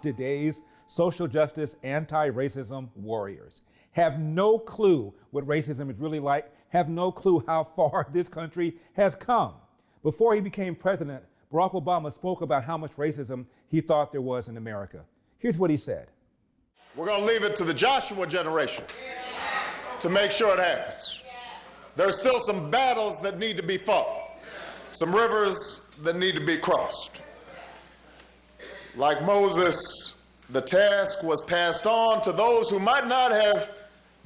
Today's social justice, anti-racism warriors have no clue what racism is really like, have no clue how far this country has come. Before he became president, Barack Obama spoke about how much racism he thought there was in America. Here's what he said. We're going to leave it to the Joshua generation to make sure it happens. There's still some battles that need to be fought, some rivers that need to be crossed. Like Moses, the task was passed on to those who might not have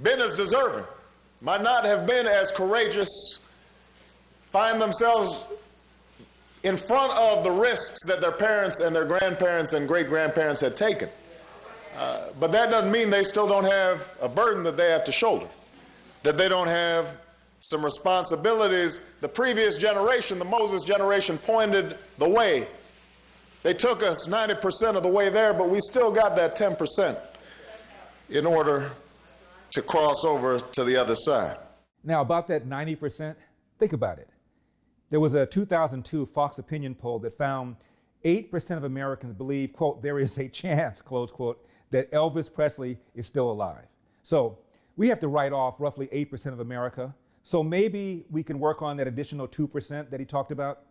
been as deserving, might not have been as courageous, find themselves in front of the risks that their parents and their grandparents and great-grandparents had taken. But that doesn't mean they still don't have a burden that they have to shoulder, that they don't have some responsibilities. The previous generation, the Moses generation, pointed the way. They took us 90% of the way there, but we still got that 10% in order to cross over to the other side. Now, about that 90%, think about it. There was a 2002 Fox opinion poll that found 8% of Americans believe, quote, there is a chance, close quote, that Elvis Presley is still alive. So we have to write off roughly 8% of America. So maybe we can work on that additional 2% that he talked about.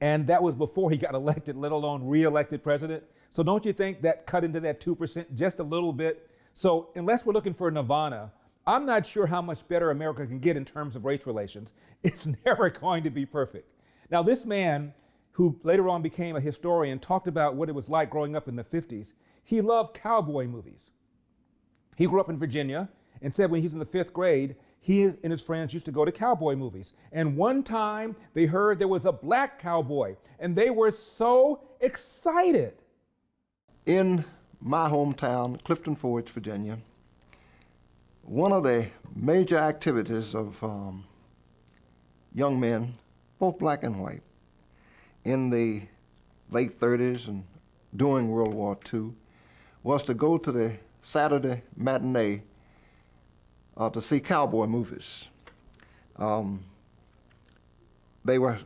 And that was before he got elected, let alone re-elected president. So don't you think that cut into that 2% just a little bit? So unless we're looking for nirvana, I'm not sure how much better America can get in terms of race relations. It's never going to be perfect. Now, this man, who later on became a historian, talked about what it was like growing up in the 50s. He loved cowboy movies. He grew up in Virginia and said when he was in the 5th grade, he and his friends used to go to cowboy movies. And one time they heard there was a black cowboy, and they were so excited. In my hometown, Clifton Forge, Virginia, one of the major activities of young men, both black and white, in the late 30s and during World War II, was to go to the Saturday matinee to see cowboy movies. They would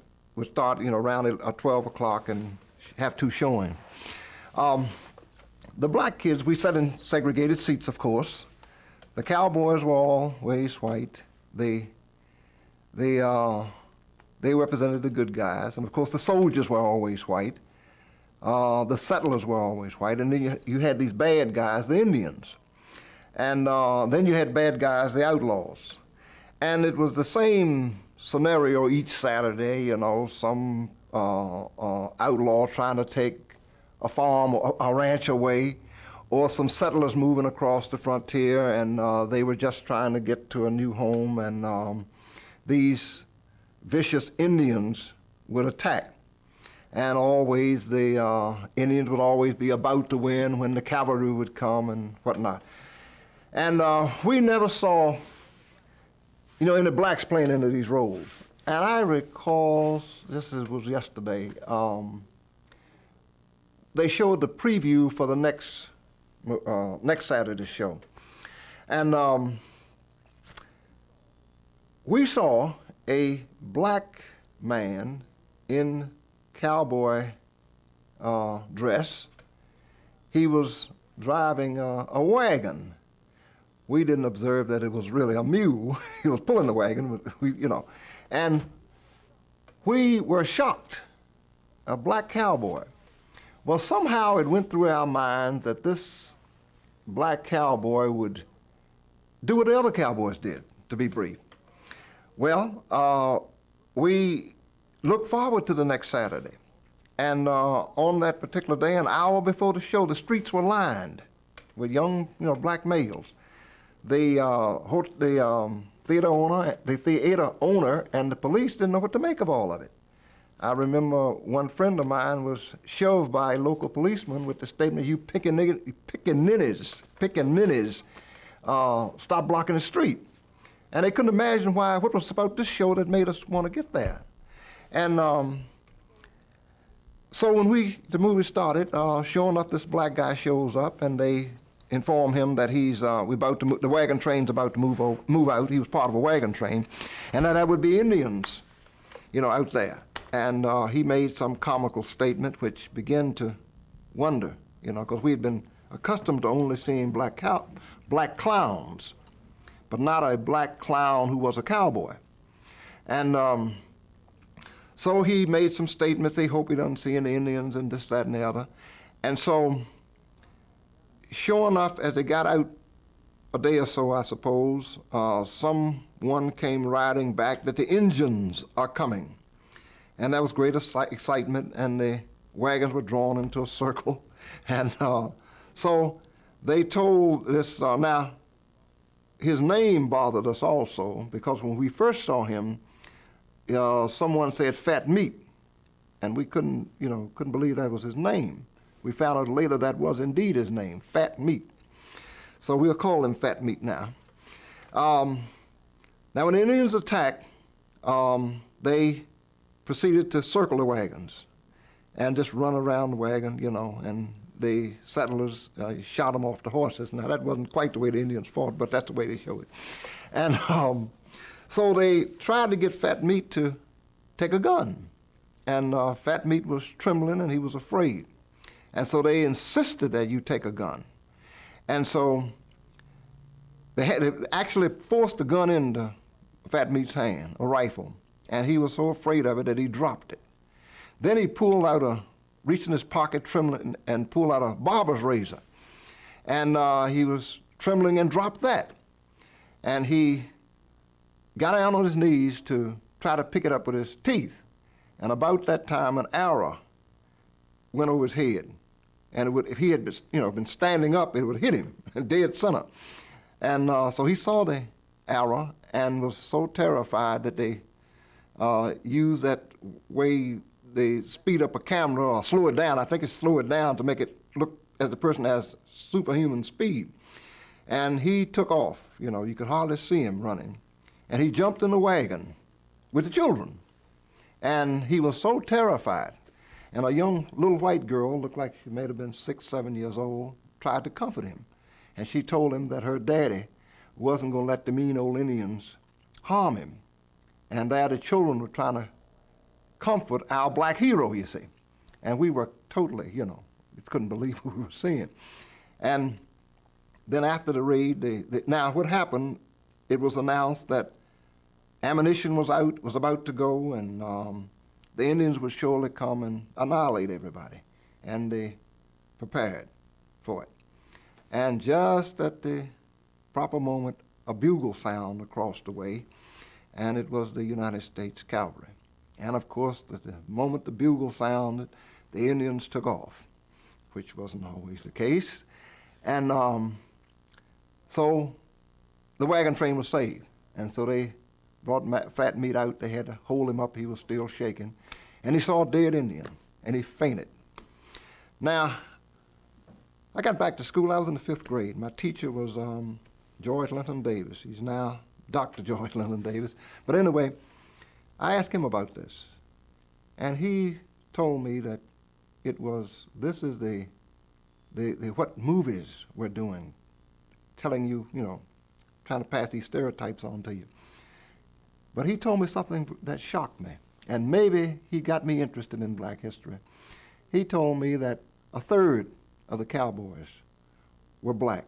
start, around 12 o'clock and have 2 showings. The black kids, we sat in segregated seats, of course. The cowboys were always white. They represented the good guys, and of course the soldiers were always white. The settlers were always white, and then you had these bad guys, the Indians. And then you had bad guys, the outlaws. And it was the same scenario each Saturday, some outlaw trying to take a farm or a ranch away, or some settlers moving across the frontier, and they were just trying to get to a new home, and these vicious Indians would attack. And always the Indians would always be about to win when the cavalry would come and whatnot. And we never saw, any blacks playing into these roles. And I recall, was yesterday, they showed the preview for the next Saturday's show. And we saw a black man in cowboy dress. He was driving a wagon. We didn't observe that it was really a mule. He was pulling the wagon, and we were shocked. A black cowboy. Well, somehow it went through our mind that this black cowboy would do what the other cowboys did, to be brief. Well, we looked forward to the next Saturday. And on that particular day, an hour before the show, the streets were lined with young, black males. The theater owner and the police didn't know what to make of all of it. I remember one friend of mine was shoved by a local policeman with the statement, "You pickaninnies, stop blocking the street." And they couldn't imagine what was about this show that made us want to get there. And so when the movie started, sure enough, this black guy shows up, and they inform him that the wagon train's about to move out. He was part of a wagon train, and that would be Indians, out there. And he made some comical statement which began to wonder, because we had been accustomed to only seeing black clowns, but not a black clown who was a cowboy. And so he made some statements. They hope he doesn't see any Indians and this, that, and the other. And so, sure enough, as they got out a day or so, I suppose, someone came riding back that the Indians are coming. And there was great excitement, and the wagons were drawn into a circle. And so they told this, now, his name bothered us also, because when we first saw him, someone said Fat Meat, and we couldn't believe that was his name. We found out later that was indeed his name, Fat Meat. So we'll call him Fat Meat now. Now, when the Indians attacked, they proceeded to circle the wagons and just run around the wagon, and the settlers shot them off the horses. Now, that wasn't quite the way the Indians fought, but that's the way they showed it. And so they tried to get Fat Meat to take a gun. And Fat Meat was trembling, and he was afraid. And so they insisted that you take a gun. And so they actually forced the gun into Fat Meat's hand, a rifle. And he was so afraid of it that he dropped it. Then he reached in his pocket, trembling, and pulled out a barber's razor. And he was trembling and dropped that. And he got down on his knees to try to pick it up with his teeth. And about that time, an arrow went over his head. And if he had been standing up, it would hit him, dead center. And so he saw the arrow and was so terrified that they used that way they speed up a camera or slow it down. I think it's slow it down to make it look as the person has superhuman speed. And he took off. You could hardly see him running. And he jumped in the wagon with the children. And he was so terrified. And a young little white girl, looked like she may have been 6, 7 years old, tried to comfort him. And she told him that her daddy wasn't going to let the mean old Indians harm him. And that the children were trying to comfort our black hero, you see. And we were totally, we couldn't believe what we were seeing. And then after the raid, now what happened, it was announced that ammunition was about to go, and the Indians would surely come and annihilate everybody. And they prepared for it. And just at the proper moment, a bugle sound across the way, and it was the United States Cavalry. And of course, at the moment the bugle sounded, the Indians took off, which wasn't always the case. And so the wagon train was saved. And so they brought Fat Meat out. They had to hold him up. He was still shaking. And he saw a dead Indian, and he fainted. Now, I got back to school. I was in the 5th grade. My teacher was George Linton Davis. He's now Dr. George Linton Davis. But anyway, I asked him about this. And he told me that this is the what movies were doing, telling you, trying to pass these stereotypes on to you. But he told me something that shocked me, and maybe he got me interested in black history. He told me that 1/3 of the cowboys were black,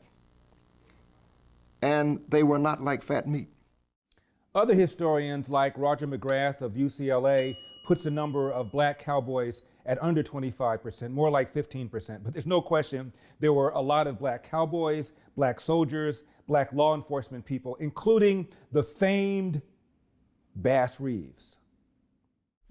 and they were not like Fat Meat. Other historians like Roger McGrath of UCLA puts the number of black cowboys at under 25%, more like 15%. But there's no question there were a lot of black cowboys, black soldiers, black law enforcement people, including the famed Bass Reeves.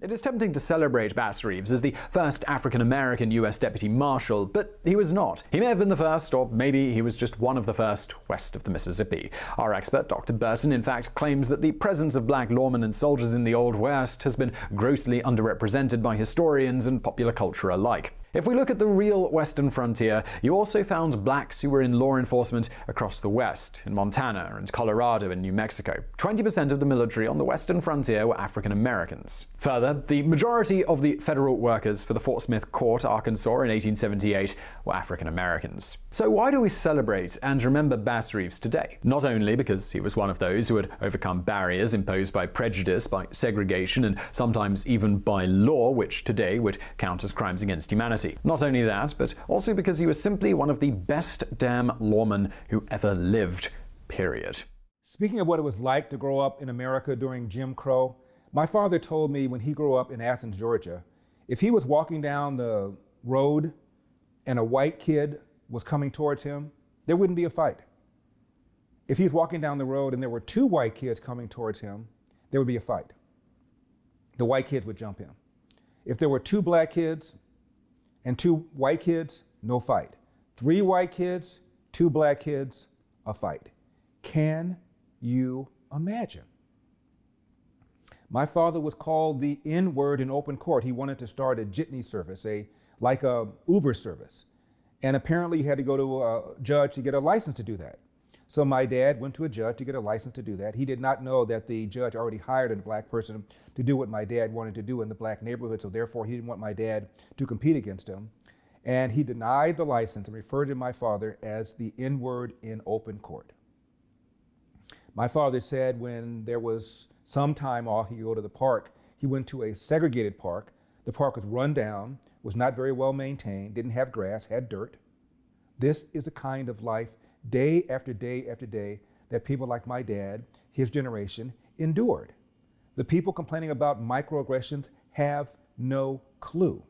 It is tempting to celebrate Bass Reeves as the first African-American U.S. Deputy Marshal, but he was not. He may have been the first, or maybe he was just one of the first west of the Mississippi. Our expert, Dr. Burton, in fact, claims that the presence of black lawmen and soldiers in the Old West has been grossly underrepresented by historians and popular culture alike. If we look at the real western frontier, you also found blacks who were in law enforcement across the West, in Montana and Colorado and New Mexico. 20% of the military on the western frontier were African Americans. Further, the majority of the federal workers for the Fort Smith Court, Arkansas in 1878 were African Americans. So why do we celebrate and remember Bass Reeves today? Not only because he was one of those who had overcome barriers imposed by prejudice, by segregation, and sometimes even by law, which today would count as crimes against humanity, humanity. Not only that, but also because he was simply one of the best damn lawmen who ever lived, period. Speaking of what it was like to grow up in America during Jim Crow, my father told me when he grew up in Athens, Georgia, if he was walking down the road and a white kid was coming towards him, there wouldn't be a fight. If he was walking down the road and there were two white kids coming towards him, there would be a fight. The white kids would jump him. If there were two black kids and two white kids, no fight. Three white kids, two black kids, a fight. Can you imagine? My father was called the N-word in open court. He wanted to start a jitney service, like a Uber service. And apparently he had to go to a judge to get a license to do that. So my dad went to a judge to get a license to do that. He did not know that the judge already hired a black person to do what my dad wanted to do in the black neighborhood, so therefore he didn't want my dad to compete against him. And he denied the license and referred to my father as the N-word in open court. My father said when there was some time off, he could go to the park. He went to a segregated park. The park was run down, was not very well maintained, didn't have grass, had dirt. This is the kind of life day after day after day that people like my dad, his generation, endured. The people complaining about microaggressions have no clue.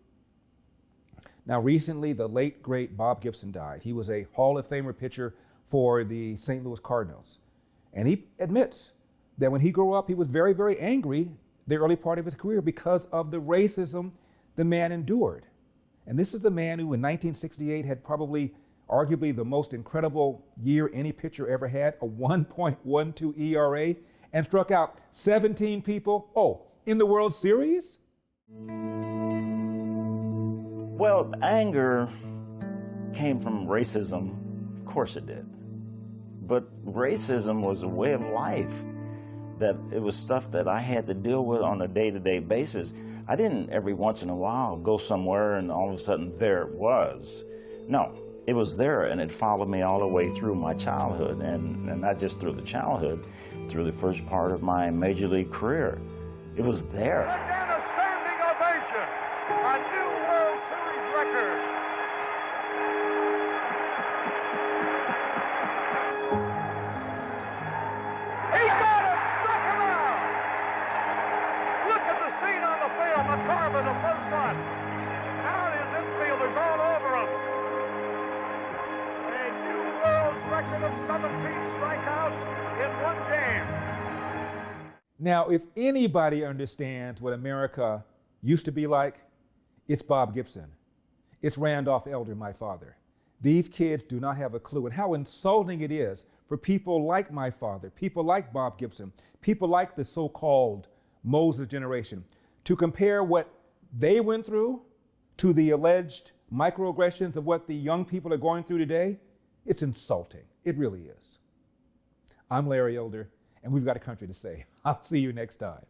Now recently, the late, great Bob Gibson died. He was a Hall of Famer pitcher for the St. Louis Cardinals. And he admits that when he grew up, he was very, very angry the early part of his career because of the racism the man endured. And this is the man who in 1968 had probably arguably the most incredible year any pitcher ever had, a 1.12 ERA, and struck out 17 people, in the World Series? Well, anger came from racism. Of course it did. But racism was a way of life, that it was stuff that I had to deal with on a day-to-day basis. I didn't every once in a while go somewhere and all of a sudden there it was. No, it was there and it followed me all the way through my childhood, and not just through the childhood, through the first part of my major league career. It was there. And a standing ovation, a new World Series record. He got it! Struck him out! Look at the scene on the field. McCarver, the first one. Now his infielders all over him. A new world record of 17 strikeouts in one game. Now, if anybody understands what America used to be like, it's Bob Gibson. It's Randolph Elder, my father. These kids do not have a clue, and how insulting it is for people like my father, people like Bob Gibson, people like the so-called Moses generation, to compare what they went through to the alleged microaggressions of what the young people are going through today. It's insulting. It really is. I'm Larry Elder, and we've got a country to save. I'll see you next time.